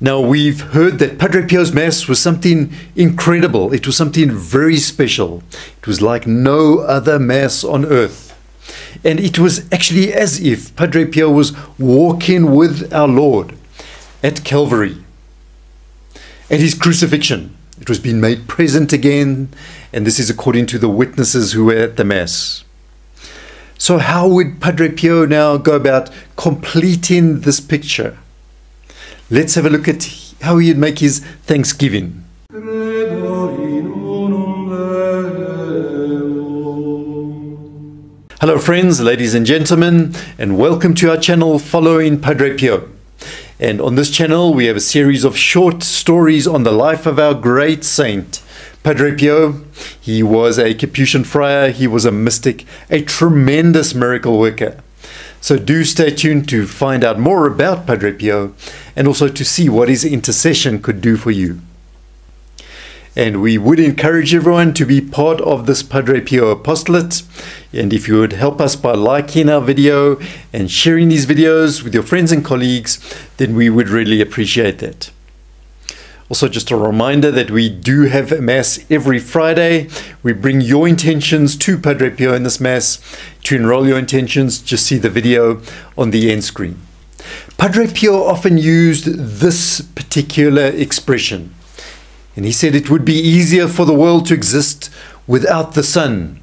Now, we've heard that Padre Pio's Mass was something incredible. It was something very special. It was like no other Mass on earth. And it was actually as if Padre Pio was walking with our Lord at Calvary. At his crucifixion, it was being made present again, and this is according to the witnesses who were at the Mass. So how would Padre Pio now go about completing this picture? Let's have a look at how he'd make his thanksgiving. Hello friends, ladies and gentlemen, and welcome to our channel Following Padre Pio. And on this channel we have a series of short stories on the life of our great saint, Padre Pio. He was a Capuchin friar, he was a mystic, a tremendous miracle worker. So do stay tuned to find out more about Padre Pio and also to see what his intercession could do for you. And we would encourage everyone to be part of this Padre Pio apostolate. And if you would help us by liking our video and sharing these videos with your friends and colleagues, then we would really appreciate that. Also, just a reminder that we do have a Mass every Friday. We bring your intentions to Padre Pio in this Mass. To enroll your intentions, just see the video on the end screen. Padre Pio often used this particular expression. And he said it would be easier for the world to exist without the Son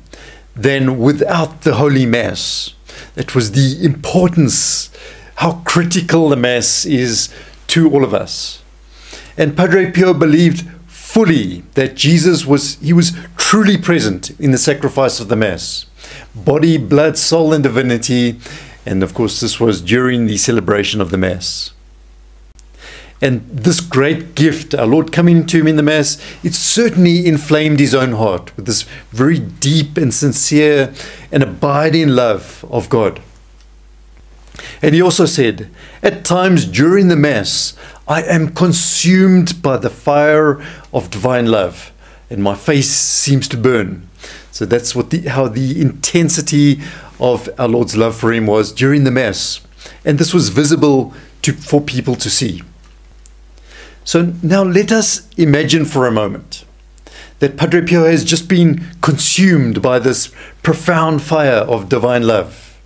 than without the Holy Mass. That was the importance, how critical the Mass is to all of us. And Padre Pio believed fully that Jesus was truly present in the sacrifice of the Mass. Body, blood, soul, and divinity. And of course, this was during the celebration of the Mass. And this great gift, our Lord coming to him in the Mass, it certainly inflamed his own heart with this very deep and sincere and abiding love of God. And he also said, at times during the Mass, I am consumed by the fire of divine love, and my face seems to burn. So that's how the intensity of our Lord's love for him was during the Mass. And this was visible for people to see. So now let us imagine for a moment that Padre Pio has just been consumed by this profound fire of divine love.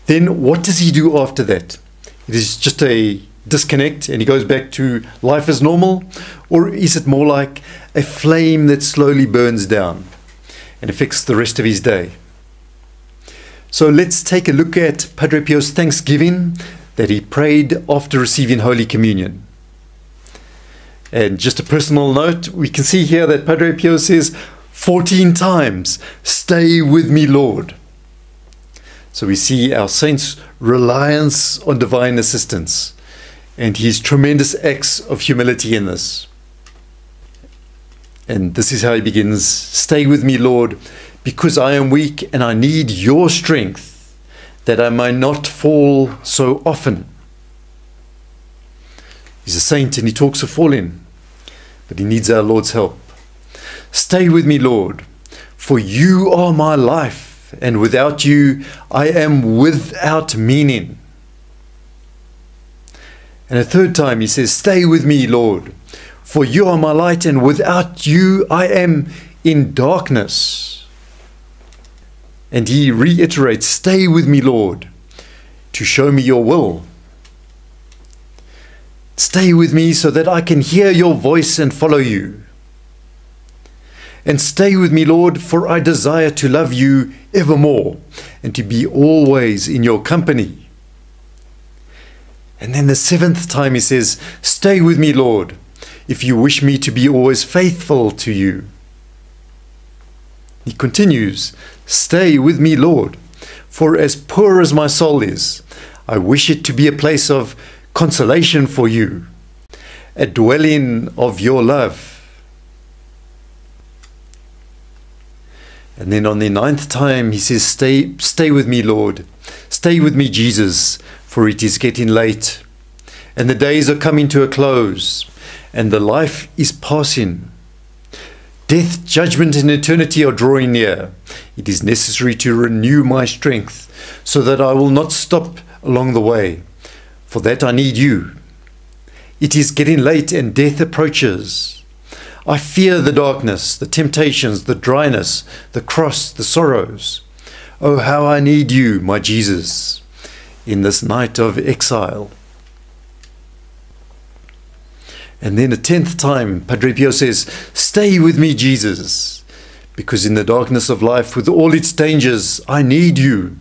Then what does he do after that? It is just a disconnect and he goes back to life as normal? Or is it more like a flame that slowly burns down and affects the rest of his day? So let's take a look at Padre Pio's thanksgiving that he prayed after receiving Holy Communion. And just a personal note, we can see here that Padre Pio says 14 times, "Stay with me, Lord." So we see our saint's reliance on divine assistance and his tremendous acts of humility in this. And this is how he begins, "Stay with me, Lord, because I am weak and I need your strength, that I may not fall so often." He's a saint and he talks of falling, but he needs our Lord's help. "Stay with me, Lord, for you are my life, and without you I am without meaning." And a third time he says, "Stay with me, Lord, for you are my light, and without you I am in darkness." And he reiterates, "Stay with me, Lord, to show me your will. Stay with me so that I can hear your voice and follow you. And stay with me, Lord, for I desire to love you evermore and to be always in your company." And then the seventh time he says, "Stay with me, Lord, if you wish me to be always faithful to you." He continues, "Stay with me, Lord, for as poor as my soul is, I wish it to be a place of consolation for you, a dwelling of your love." And then on the ninth time he says, stay with me, Lord, stay with me, Jesus, for it is getting late, and the days are coming to a close, and the life is passing. Death, judgment, and eternity are drawing near. It is necessary to renew my strength, so that I will not stop along the way. For that I need you. It is getting late and death approaches. I fear the darkness, the temptations, the dryness, the cross, the sorrows. Oh, how I need you, my Jesus, in this night of exile. And then a 10th time, Padre Pio says, stay with me, Jesus, because in the darkness of life, with all its dangers, I need you.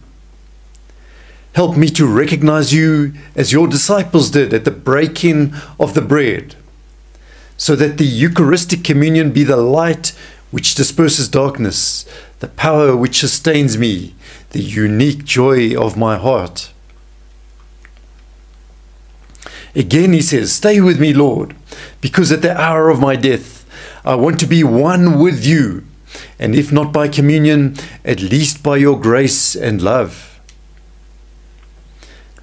Help me to recognize you as your disciples did at the breaking of the bread, so that the Eucharistic communion be the light which disperses darkness, the power which sustains me, the unique joy of my heart. Again he says, stay with me, Lord, because at the hour of my death I want to be one with you, and if not by communion, at least by your grace and love.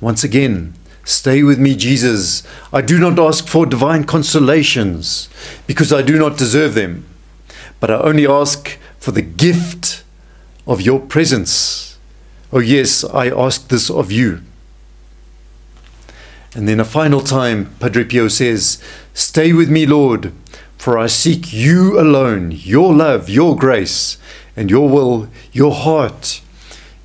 Once again, stay with me, Jesus. I do not ask for divine consolations, because I do not deserve them, but I only ask for the gift of your presence. Oh yes, I ask this of you. And then a final time, Padre Pio says, stay with me, Lord, for I seek you alone, your love, your grace, and your will, your heart,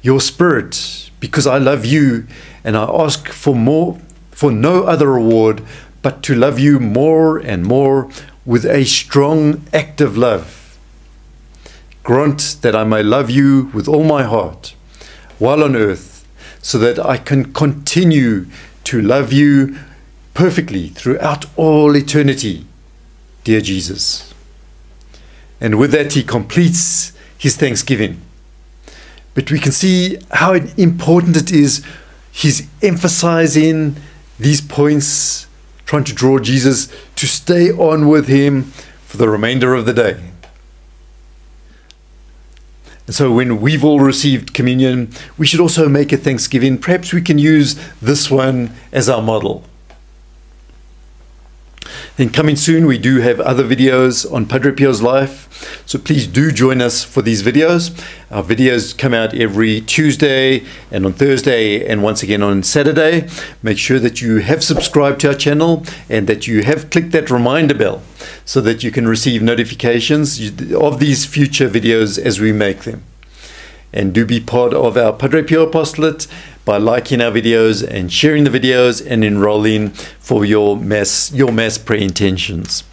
your spirit, because I love you, and I ask for no other reward but to love you more and more with a strong, active love. Grant that I may love you with all my heart while on earth, so that I can continue to love you perfectly throughout all eternity, dear Jesus. And with that, he completes his thanksgiving. But we can see how important it is. He's emphasizing these points, trying to draw Jesus to stay on with him for the remainder of the day. And so when we've all received communion, we should also make a thanksgiving. Perhaps we can use this one as our model. Then coming soon, we do have other videos on Padre Pio's life, so please do join us for these videos. Our videos come out every Tuesday and on Thursday and once again on Saturday. Make sure that you have subscribed to our channel and that you have clicked that reminder bell so that you can receive notifications of these future videos as we make them. And do be part of our Padre Pio apostolate by liking our videos and sharing the videos and enrolling for your mass prayer intentions.